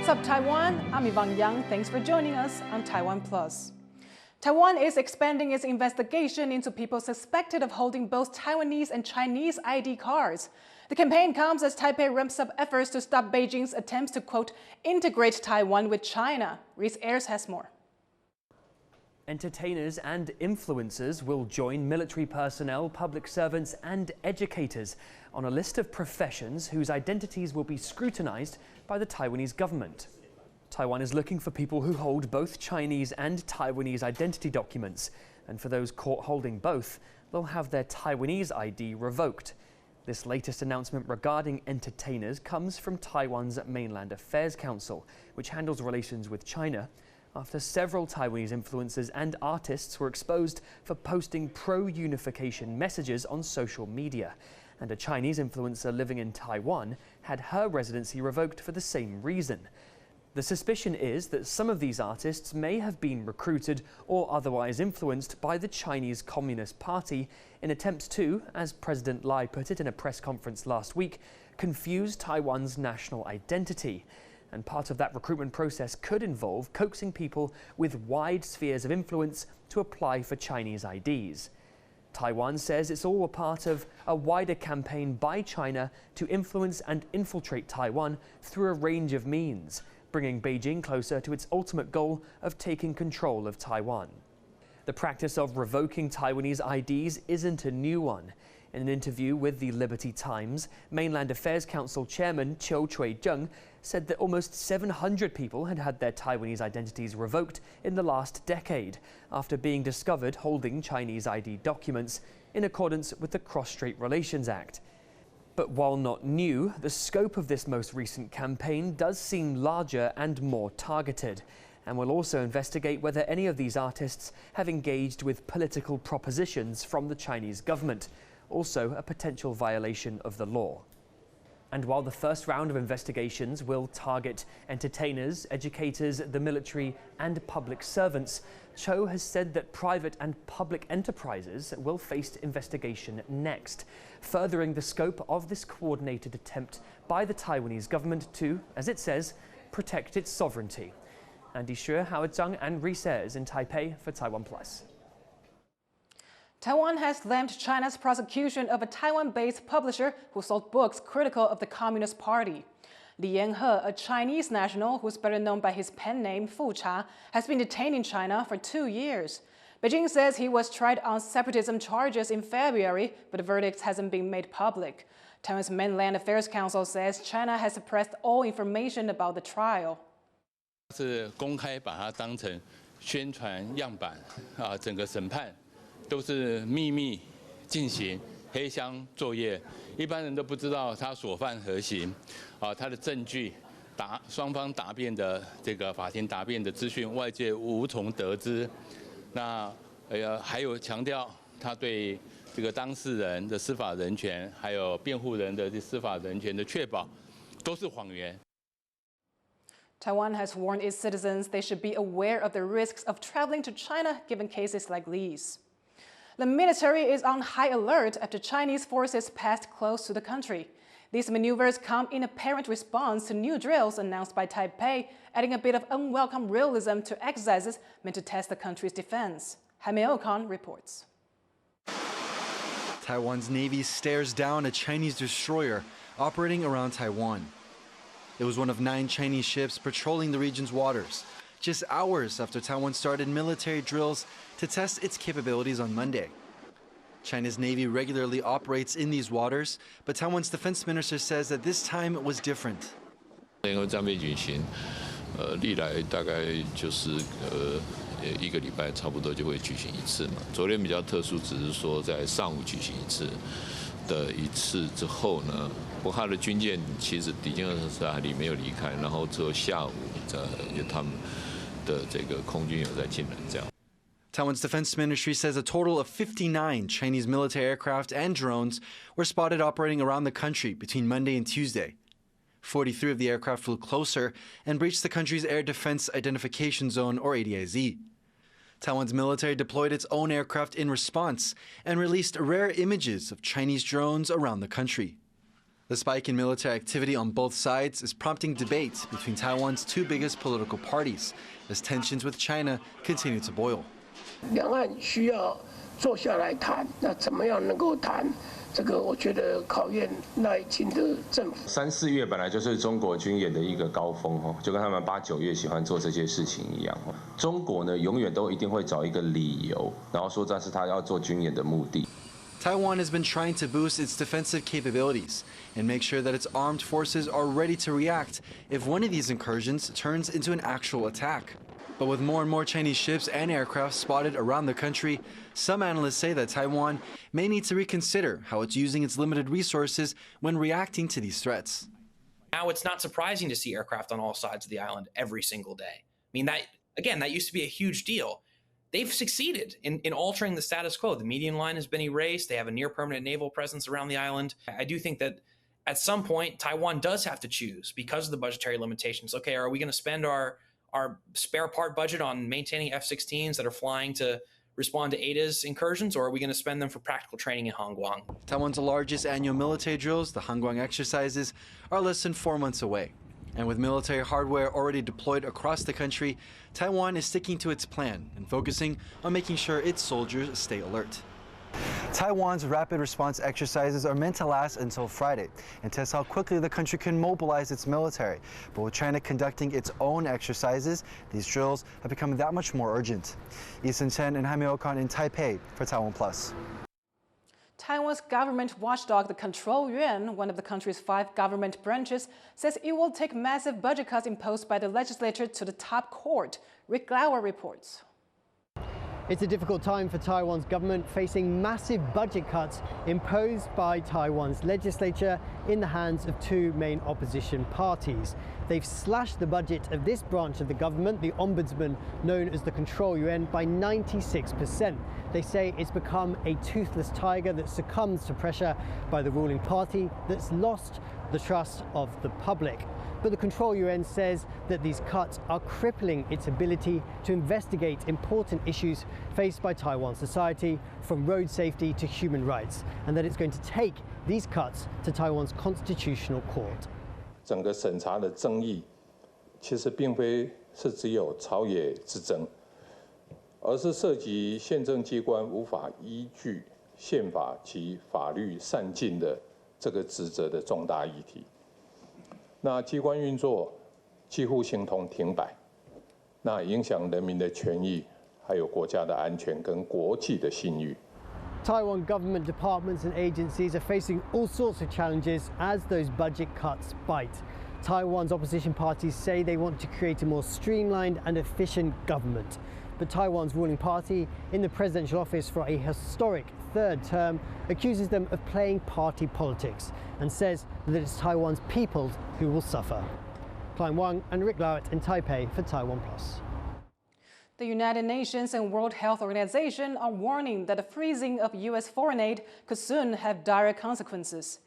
What's up, Taiwan? I'm Yvonne. Thanks for joining us on TaiwanPlus. Taiwan is expanding its investigation into people suspected of holding both Taiwanese and Chinese ID cards. The campaign comes as Taipei ramps up efforts to stop Beijing's attempts to, quote, integrate Taiwan with China. Reese Ayers has more. Entertainers and influencers will join military personnel, public servants and educators on a list of professions whose identities will be scrutinized by the Taiwanese government. Taiwan is looking for people who hold both Chinese and Taiwanese identity documents, and for those caught holding both, they'll have their Taiwanese ID revoked. This latest announcement regarding entertainers comes from Taiwan's Mainland Affairs Council, which handles relations with China, after several Taiwanese influencers and artists were exposed for posting pro-unification messages on social media. And a Chinese influencer living in Taiwan had her residency revoked for the same reason. The suspicion is that some of these artists may have been recruited or otherwise influenced by the Chinese Communist Party in attempts to, as President Lai put it in a press conference last week, confuse Taiwan's national identity. And part of that recruitment process could involve coaxing people with wide spheres of influence to apply for Chinese IDs. Taiwan says it's all a part of a wider campaign by China to influence and infiltrate Taiwan through a range of means, bringing Beijing closer to its ultimate goal of taking control of Taiwan. The practice of revoking Taiwanese IDs isn't a new one. In an interview with the Liberty Times, Mainland Affairs Council Chairman Chiu Chui-zheng said that almost 700 people had had their Taiwanese identities revoked in the last decade after being discovered holding Chinese ID documents in accordance with the Cross-Strait Relations Act. But while not new, the scope of this most recent campaign does seem larger and more targeted, and will also investigate whether any of these artists have engaged with political propositions from the Chinese government, also a potential violation of the law. And while the first round of investigations will target entertainers, educators, the military and public servants, Cho has said that private and public enterprises will face investigation next, furthering the scope of this coordinated attempt by the Taiwanese government to, as it says, protect its sovereignty. Andy Xue, Howard Zhang and Reese Ayers in Taipei for TaiwanPlus. Taiwan has slammed China's prosecution of a Taiwan-based publisher who sold books critical of the Communist Party. Li Yanhe, a Chinese national who's better known by his pen name Fu Cha, has been detained in China for 2 years. Beijing says he was tried on separatism charges in February, but the verdict hasn't been made public. Taiwan's Mainland Affairs Council says China has suppressed all information about the trial. 是公开把它当成宣传样板整个审判 都是秘密进行黑箱作业，一般人都不知道他所犯何行，他的证据双方答辩的这个法庭答辩的资讯，外界无从得知。那还有强调他对这个当事人的司法人权，还有辩护人的司法人权的确保，都是谎言。 Taiwan has warned its citizens they should be aware of the risks of traveling to China given cases like these. The military is on high alert after Chinese forces passed close to the country. These maneuvers come in apparent response to new drills announced by Taipei, adding a bit of unwelcome realism to exercises meant to test the country's defense. Jaime Ocon reports. Taiwan's Navy stares down a Chinese destroyer operating around Taiwan. It was one of 9 Chinese ships patrolling the region's waters, just hours after Taiwan started military drills to test its capabilities on Monday. China's Navy regularly operates in these waters, but Taiwan's defense minister says that this time it was different. 联合战备举行，历来大概就是1个礼拜差不多就会举行一次嘛。昨天比较特殊，只是说在上午举行一次之后呢，不过他的军舰其实抵近20海里没有离开，然后之后下午他们的这个空军有在进来这样。 Taiwan's defense ministry says a total of 59 Chinese military aircraft and drones were spotted operating around the country between Monday and Tuesday. 43 of the aircraft flew closer and breached the country's Air Defense Identification Zone, or ADIZ. Taiwan's military deployed its own aircraft in response and released rare images of Chinese drones around the country. The spike in military activity on both sides is prompting debate between Taiwan's two biggest political parties as tensions with China continue to boil. 两岸需要坐下来谈，那怎么样能够谈？这个我觉得考验赖清德政府。3、4月本来就是中国军演的一个高峰哦，就跟他们8、9月喜欢做这些事情一样哦。中国呢，永远都一定会找一个理由，然后说这是他要做军演的目的。 Taiwan has been trying to boost its defensive capabilities and make sure that its armed forces are ready to react if one of these incursions turns into an actual attack. But with more and more Chinese ships and aircraft spotted around the country, some analysts say that Taiwan may need to reconsider how it's using its limited resources when reacting to these threats. Now it's not surprising to see aircraft on all sides of the island every single day. I mean, that used to be a huge deal. They've succeeded in altering the status quo. The median line has been erased. They have a near permanent naval presence around the island. I do think that at some point, Taiwan does have to choose because of the budgetary limitations. Okay, are we going to spend our spare part budget on maintaining F-16s that are flying to respond to ADA's incursions, or are we going to spend them for practical training in Hongguang? Taiwan's largest annual military drills, the Hongguang exercises, are less than 4 months away. And with military hardware already deployed across the country, Taiwan is sticking to its plan and focusing on making sure its soldiers stay alert. Taiwan's rapid response exercises are meant to last until Friday and test how quickly the country can mobilize its military. But with China conducting its own exercises, these drills have become that much more urgent. Eason Chen and Jaime Ocon in Taipei for TaiwanPlus. Taiwan's government watchdog, the Control Yuan, one of the country's 5 government branches, says it will take massive budget cuts imposed by the legislature to the top court. Rick Lauer reports. It's a difficult time for Taiwan's government, facing massive budget cuts imposed by Taiwan's legislature in the hands of 2 main opposition parties. They've slashed the budget of this branch of the government, the ombudsman known as the Control Yuan, by 96%. They say it's become a toothless tiger that succumbs to pressure by the ruling party that's lost the trust of the public. But the Control Yuan says that these cuts are crippling its ability to investigate important issues faced by Taiwan society, from road safety to human rights, and that it's going to take these cuts to Taiwan's constitutional court. 整个审查的争议，其实并非是只有朝野之争，而是涉及宪政机关无法依据宪法及法律善尽的这个职责的重大议题。那机关运作几乎形同停摆，那影响人民的权益，还有国家的安全跟国际的信誉。 Taiwan government departments and agencies are facing all sorts of challenges as those budget cuts bite. Taiwan's opposition parties say they want to create a more streamlined and efficient government. But Taiwan's ruling party in the presidential office for a historic 3rd term accuses them of playing party politics and says that it's Taiwan's people who will suffer. Klein Wang and Rick Lauert in Taipei for TaiwanPlus. The United Nations and World Health Organization are warning that the freezing of U.S. foreign aid could soon have dire consequences.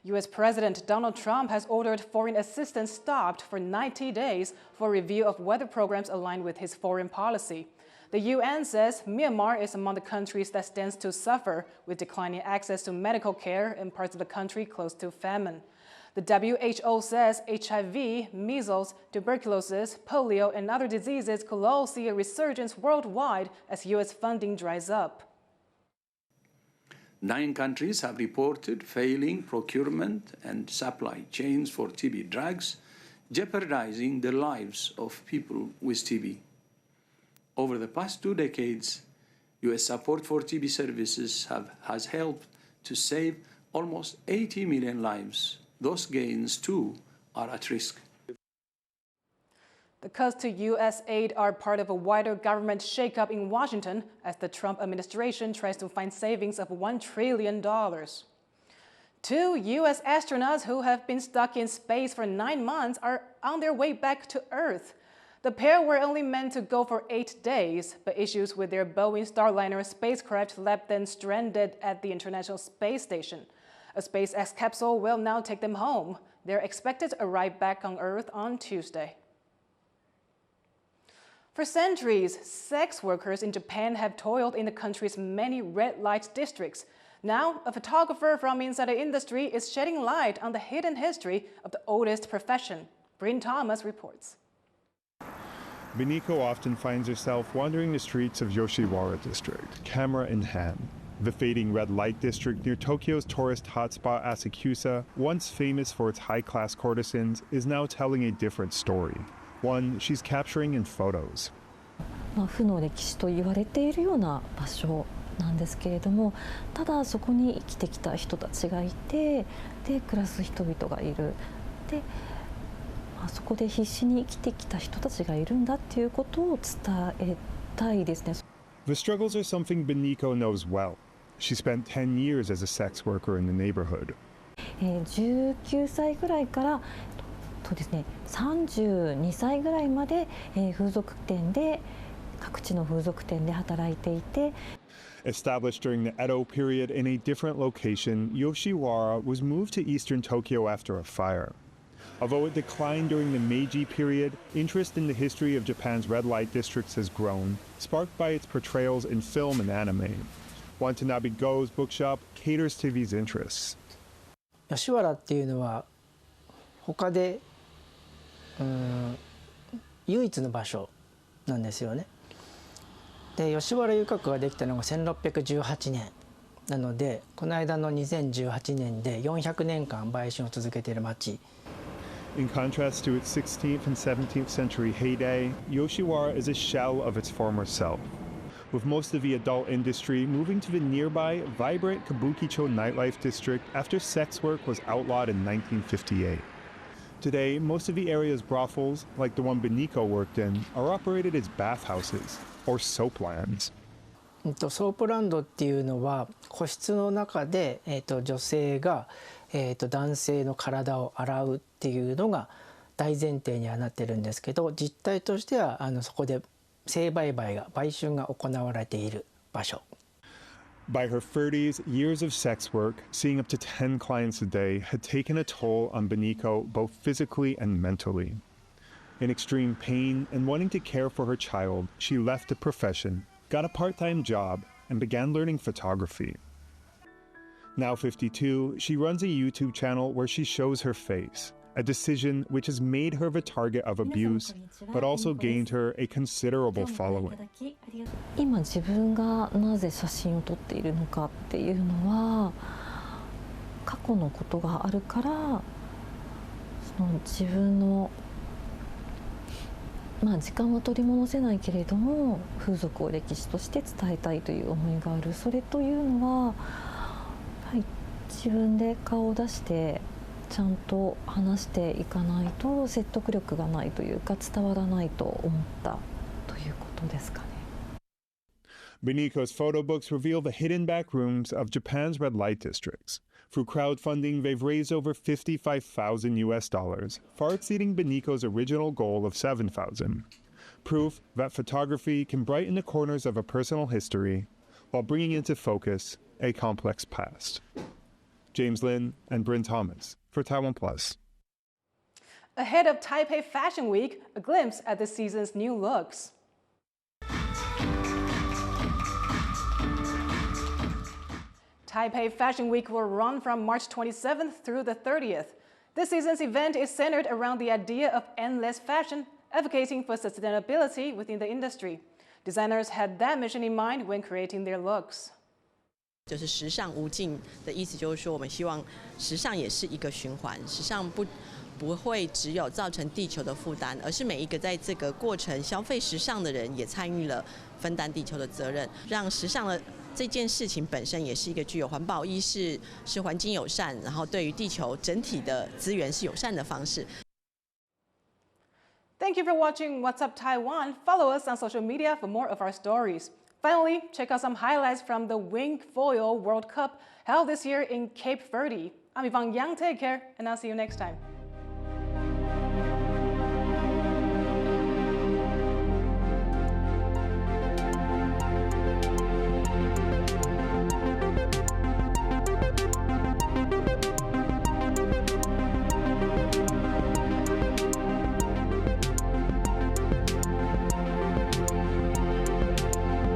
U.S. President Donald Trump has ordered foreign assistance stopped for 90 days for review of weather programs aligned with his foreign policy. The UN says Myanmar is among the countries that stands to suffer with declining access to medical care in parts of the country close to famine. The WHO says HIV, measles, tuberculosis, polio, and other diseases could all see a resurgence worldwide as U.S. funding dries up. 9 countries have reported failing procurement and supply chains for TB drugs, jeopardizing the lives of people with TB. Over the past 2 decades, U.S. support for TB services has helped to save almost 80 million lives. Those gains, too, are at risk. The cuts to U.S. aid are part of a wider government shakeup in Washington as the Trump administration tries to find savings of $1 trillion. 2 U.S. astronauts who have been stuck in space for 9 months are on their way back to Earth. The pair were only meant to go for 8 days, but issues with their Boeing Starliner spacecraft left them stranded at the International Space Station. A SpaceX capsule will now take them home. They're expected to arrive back on Earth on Tuesday. For centuries, sex workers in Japan have toiled in the country's many red light districts. Now, a photographer from inside the industry is shedding light on the hidden history of the oldest profession. Bryn Thomas reports. Beniko often finds herself wandering the streets of Yoshiwara district, camera in hand. The fading red light district near Tokyo's tourist hotspot Asakusa, once famous for its high-class courtesans, is now telling a different story, one she's capturing in photos. 負の歴史と言われているような場所なんですけれども、ただそこに生きてきた人たちがいて、で暮らす人々がいる。で、そこで必死に生きてきた人たちがいるんだっていうことを伝えたいですね。The struggles are something Beniko knows well. She spent 10 years as a sex worker in the neighborhood. 19歳ぐらいからとですね、32歳ぐらいまで風俗店で各地の風俗店で働いていて。Established during the Edo period in a different location, Yoshiwara was moved to eastern Tokyo after a fire. Although it declined during the Meiji period, interest in the history of Japan's red light districts has grown, sparked by its portrayals in film and anime. Watanabe Go's bookshop caters to these interests. 吉原っていうのは他で唯一の場所なんですよね。で、吉原遊郭ができたのが1618年なので、この間の2018年で400年間売春を続けている町。In contrast to its 16th and 17th century heyday, Yoshiwara is a shell of its former self, with most of the adult industry moving to the nearby, vibrant Kabukicho nightlife district after sex work was outlawed in 1958. Today, most of the area's brothels, like the one Beniko worked in, are operated as bathhouses or soaplands. ソープランドっていうのは個室の中で、女性が、男性の体を洗うっていうのが大前提にはなってるんですけど、実態としてはそこで性売春が行われている場所。By her 30s, years of sex work, seeing up to 10 clients a day, had taken a toll on Beniko both physically and mentally. In extreme pain and wanting to care for her child, she left the profession, got a part-time job, and began learning photography. Now 52, she runs a YouTube channel where she shows her face, a decision which has made her the target of abuse, but also gained her a considerable following. 今自分がなぜ写真を撮っているのかっていうのは、過去のことがあるから、その自分の時間は取り戻せないけれども、風俗を歴史として伝えたいという思いがある。それというのは、自分で顔を出してちゃんと話していかないと説得力がないというか、伝わらないと思ったということですかね。Beniko's photo books reveal the hidden back rooms of Japan's red light districts. Through crowdfunding, they've raised over $55,000, far exceeding Beniko's original goal of $7,000. Proof that photography can brighten the corners of a personal history while bringing into focus a complex past. James Lin and Bryn Thomas for TaiwanPlus. Ahead of Taipei Fashion Week, a glimpse at this season's new looks. Taipei Fashion Week will run from March 27th through the 30th. This season's event is centered around the idea of endless fashion, advocating for sustainability within the industry. Designers had that mission in mind when creating their looks. 就是时尚无尽的意思，就是说我们希望时尚也是一个循环，时尚不会只有造成地球的负担，而是每一个在这个过程消费时尚的人也参与了分担地球的责任，让时尚的这件事情本身也是一个具有环保意识，是环境友善，然后对于地球整体的资源是友善的方式。Thank you for watching What's Up Taiwan. Follow us on social media for more of our stories. Finally, check out some highlights from the Wing Foil World Cup held this year in Cape Verde. I'm Yvonne Yang. Take care, and I'll see you next time.